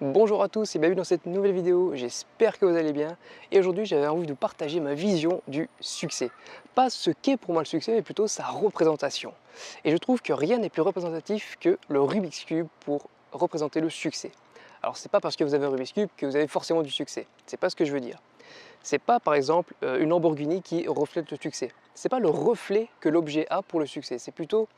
Bonjour à tous et bienvenue dans cette nouvelle vidéo, j'espère que vous allez bien. Et aujourd'hui j'avais envie de vous partager ma vision du succès. Pas ce qu'est pour moi le succès, mais plutôt sa représentation. Et je trouve que rien n'est plus représentatif que le Rubik's Cube pour représenter le succès. Alors c'est pas parce que vous avez un Rubik's Cube que vous avez forcément du succès, c'est pas ce que je veux dire. C'est pas par exemple une Lamborghini qui reflète le succès. C'est pas le reflet que l'objet a pour le succès, c'est plutôt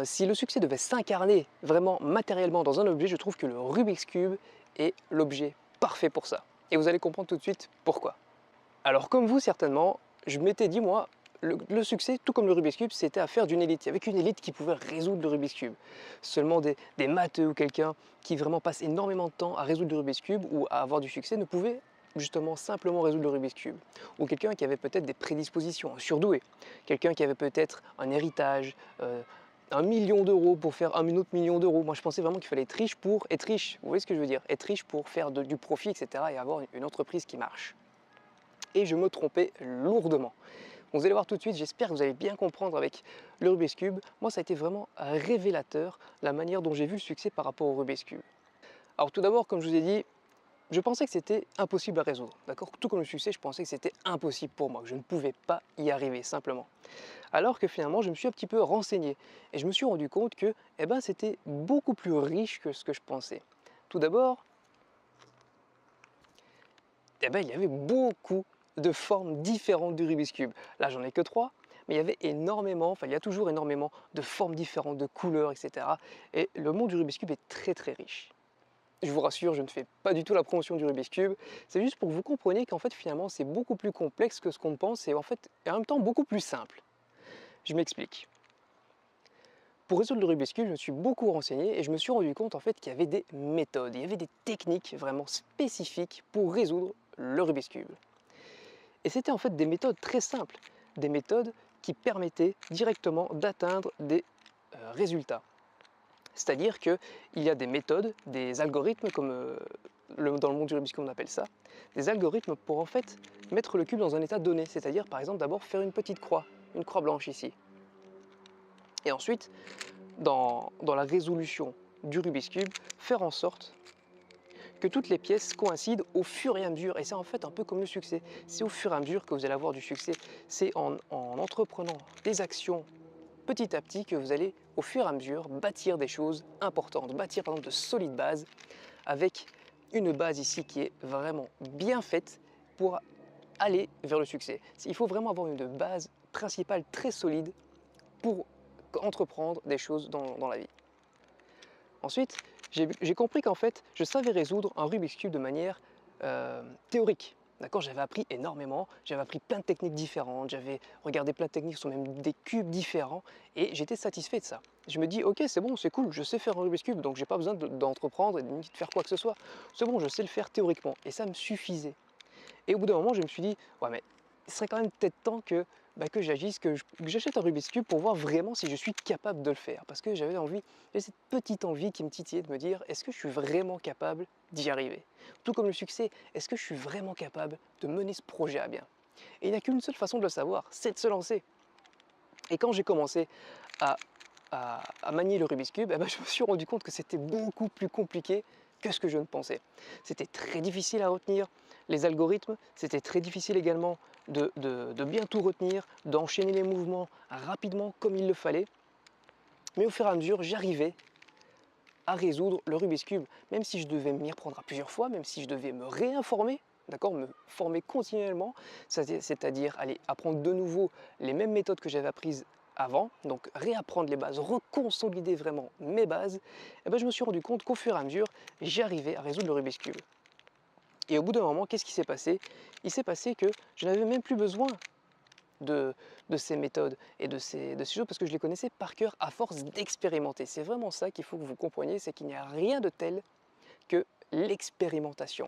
si le succès devait s'incarner vraiment matériellement dans un objet, je trouve que le Rubik's Cube est l'objet parfait pour ça. Et vous allez comprendre tout de suite pourquoi. Alors comme vous certainement, je m'étais dit moi, le succès, tout comme le Rubik's Cube, c'était affaire d'une élite. Il y avait qu'une élite qui pouvait résoudre le Rubik's Cube. Seulement des matheux ou quelqu'un qui vraiment passe énormément de temps à résoudre le Rubik's Cube ou à avoir du succès ne pouvait justement simplement résoudre le Rubik's Cube. Ou quelqu'un qui avait peut-être des prédispositions, un surdoué. Quelqu'un qui avait peut-être un héritage, 1 million d'euros pour faire un autre million d'euros. Moi, je pensais vraiment qu'il fallait être riche pour être riche. Vous voyez ce que je veux dire? Être riche pour faire du profit, etc. et avoir une entreprise qui marche. Et je me trompais lourdement. Vous allez voir tout de suite, j'espère que vous allez bien comprendre avec le Rubik's Cube. Moi, ça a été vraiment révélateur, la manière dont j'ai vu le succès par rapport au Rubik's Cube. Alors tout d'abord, comme je vous ai dit, je pensais que c'était impossible à résoudre, d'accord? Tout comme le succès, je pensais que c'était impossible pour moi, que je ne pouvais pas y arriver, simplement. Alors que finalement, je me suis un petit peu renseigné et je me suis rendu compte que c'était beaucoup plus riche que ce que je pensais. Tout d'abord, il y avait beaucoup de formes différentes du Rubik's Cube. Là, j'en ai que 3, mais il y avait énormément, enfin il y a toujours énormément de formes différentes, de couleurs, etc. Et le monde du Rubik's Cube est très très riche. Je vous rassure, je ne fais pas du tout la promotion du Rubik's Cube, c'est juste pour que vous compreniez qu'en fait finalement c'est beaucoup plus complexe que ce qu'on pense et en même temps beaucoup plus simple. Je m'explique. Pour résoudre le Rubik's Cube, je me suis beaucoup renseigné et je me suis rendu compte en fait qu'il y avait des méthodes, il y avait des techniques vraiment spécifiques pour résoudre le Rubik's Cube. Et c'était en fait des méthodes très simples, des méthodes qui permettaient directement d'atteindre des résultats. C'est-à-dire qu'il y a des méthodes, des algorithmes, comme dans le monde du Rubik's Cube on appelle ça, des algorithmes pour en fait mettre le cube dans un état donné, c'est-à-dire par exemple d'abord faire une petite croix, une croix blanche ici. Et ensuite, dans la résolution du Rubik's Cube, faire en sorte que toutes les pièces coïncident au fur et à mesure. Et c'est en fait un peu comme le succès. C'est au fur et à mesure que vous allez avoir du succès. C'est en entreprenant des actions petit à petit que vous allez au fur et à mesure bâtir des choses importantes, bâtir par exemple de solides bases avec une base ici qui est vraiment bien faite pour aller vers le succès. Il faut vraiment avoir une base principale très solide pour entreprendre des choses dans la vie. Ensuite, j'ai compris qu'en fait, je savais résoudre un Rubik's Cube de manière théorique. D'accord, j'avais appris énormément, j'avais appris plein de techniques différentes, j'avais regardé plein de techniques sur même des cubes différents et j'étais satisfait de ça. Je me dis, ok, c'est bon, c'est cool, je sais faire un Rubik's Cube, donc j'ai pas besoin d'entreprendre et de faire quoi que ce soit. C'est bon, je sais le faire théoriquement et ça me suffisait. Et au bout d'un moment, je me suis dit, ouais, mais il serait quand même peut-être temps que j'agisse, que j'achète un Rubik's Cube pour voir vraiment si je suis capable de le faire. Parce que j'avais cette petite envie qui me titillait de me dire, est-ce que je suis vraiment capable d'y arriver? Tout comme le succès, est-ce que je suis vraiment capable de mener ce projet à bien? Et il n'y a qu'une seule façon de le savoir, c'est de se lancer. Et quand j'ai commencé à, à manier le Rubik's Cube, je me suis rendu compte que c'était beaucoup plus compliqué que ce que je ne pensais. C'était très difficile à retenir les algorithmes, c'était très difficile également de bien tout retenir, d'enchaîner les mouvements rapidement comme il le fallait. Mais au fur et à mesure, j'arrivais à résoudre le Rubik's Cube, même si je devais m'y reprendre à plusieurs fois, même si je devais me réinformer, d'accord, me former continuellement, c'est-à-dire aller apprendre de nouveau les mêmes méthodes que j'avais apprises avant, donc réapprendre les bases, reconsolider vraiment mes bases, je me suis rendu compte qu'au fur et à mesure, j'arrivais à résoudre le Rubik's Cube. Et au bout d'un moment, qu'est-ce qui s'est passé? Il s'est passé que je n'avais même plus besoin de, de ces méthodes et de ces choses parce que je les connaissais par cœur à force d'expérimenter. C'est vraiment ça qu'il faut que vous compreniez, c'est qu'il n'y a rien de tel que l'expérimentation.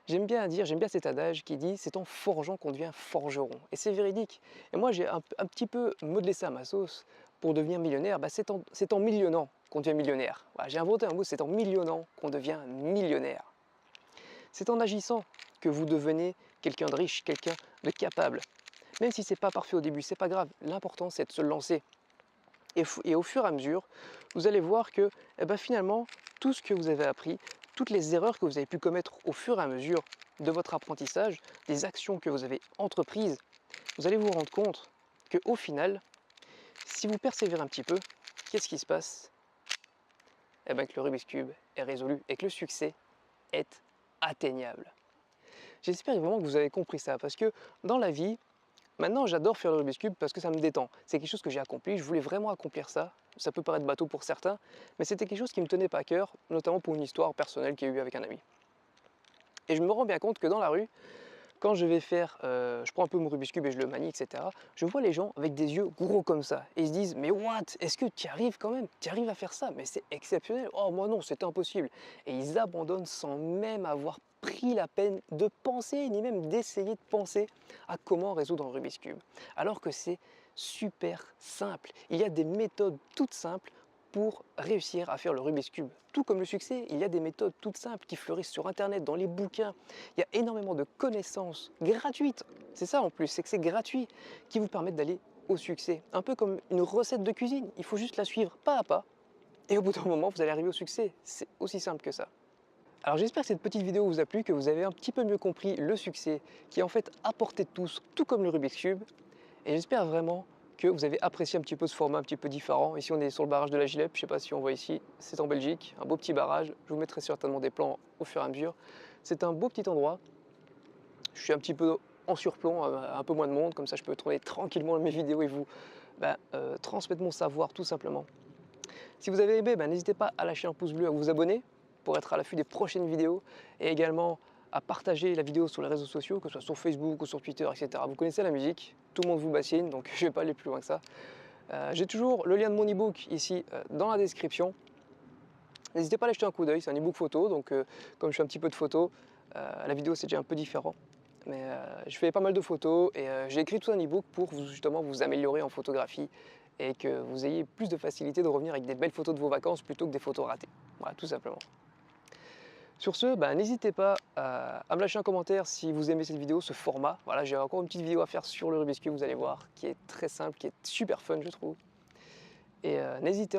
J'aime bien cet adage qui dit c'est en forgeant qu'on devient forgeron. Et c'est véridique. Et moi j'ai un petit peu modelé ça à ma sauce pour devenir millionnaire. C'est en millionnant qu'on devient millionnaire. Voilà, j'ai inventé un mot, c'est en millionnant qu'on devient millionnaire. C'est en agissant que vous devenez quelqu'un de riche, quelqu'un de capable. Même si ce n'est pas parfait au début, c'est pas grave. L'important c'est de se lancer. Et au fur et à mesure, vous allez voir que finalement, tout ce que vous avez appris, toutes les erreurs que vous avez pu commettre au fur et à mesure de votre apprentissage, des actions que vous avez entreprises, vous allez vous rendre compte qu'au final, si vous persévérez un petit peu, qu'est-ce qui se passe? Eh bien que le Rubik's Cube est résolu et que le succès est atteignable. J'espère vraiment que vous avez compris ça, parce que dans la vie, maintenant j'adore faire le Rubik's Cube parce que ça me détend. C'est quelque chose que j'ai accompli, je voulais vraiment accomplir ça. Ça peut paraître bateau pour certains, mais c'était quelque chose qui me tenait pas à cœur, notamment pour une histoire personnelle qu'il y a eu avec un ami. Et je me rends bien compte que dans la rue, quand je vais faire, je prends un peu mon Rubik's Cube et je le manie, etc., je vois les gens avec des yeux gros comme ça. Et ils se disent, mais what? Est-ce que tu y arrives quand même? Tu arrives à faire ça? Mais c'est exceptionnel. Oh, moi non, c'est impossible. Et ils abandonnent sans même avoir pris la peine de penser, ni même d'essayer de penser à comment résoudre un Rubik's Cube. Alors que c'est super simple. Il y a des méthodes toutes simples pour réussir à faire le Rubik's Cube. Tout comme le succès, il y a des méthodes toutes simples qui fleurissent sur Internet, dans les bouquins. Il y a énormément de connaissances gratuites, c'est ça en plus, c'est que c'est gratuit, qui vous permettent d'aller au succès. Un peu comme une recette de cuisine, il faut juste la suivre pas à pas, et au bout d'un moment, vous allez arriver au succès. C'est aussi simple que ça. Alors j'espère que cette petite vidéo vous a plu, que vous avez un petit peu mieux compris le succès, qui est en fait à portée de tous, tout comme le Rubik's Cube, et j'espère vraiment que vous avez apprécié un petit peu ce format un petit peu différent. Ici, on est sur le barrage de la Gilette. Je ne sais pas si on voit ici. C'est en Belgique, un beau petit barrage. Je vous mettrai certainement des plans au fur et à mesure. C'est un beau petit endroit. Je suis un petit peu en surplomb, un peu moins de monde. Comme ça, je peux tourner tranquillement mes vidéos et vous transmettre mon savoir tout simplement. Si vous avez aimé, n'hésitez pas à lâcher un pouce bleu, à vous abonner pour être à l'affût des prochaines vidéos et également à partager la vidéo sur les réseaux sociaux, que ce soit sur Facebook ou sur Twitter, etc. Vous connaissez la musique, tout le monde vous bassine, donc je ne vais pas aller plus loin que ça. J'ai toujours le lien de mon e-book ici dans la description. N'hésitez pas à aller jeter un coup d'œil, c'est un e-book photo, donc comme je fais un petit peu de photos, la vidéo c'est déjà un peu différent. Mais je fais pas mal de photos et j'ai écrit tout un e-book pour justement vous améliorer en photographie et que vous ayez plus de facilité de revenir avec des belles photos de vos vacances plutôt que des photos ratées. Voilà, tout simplement. Sur ce, n'hésitez pas à me lâcher un commentaire si vous aimez cette vidéo, ce format. Voilà, j'ai encore une petite vidéo à faire sur le Rubik's Cube, vous allez voir, qui est très simple, qui est super fun, je trouve. Et n'hésitez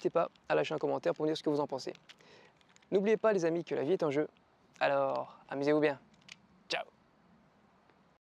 pas à lâcher un commentaire pour me dire ce que vous en pensez. N'oubliez pas, les amis, que la vie est un jeu. Alors, amusez-vous bien.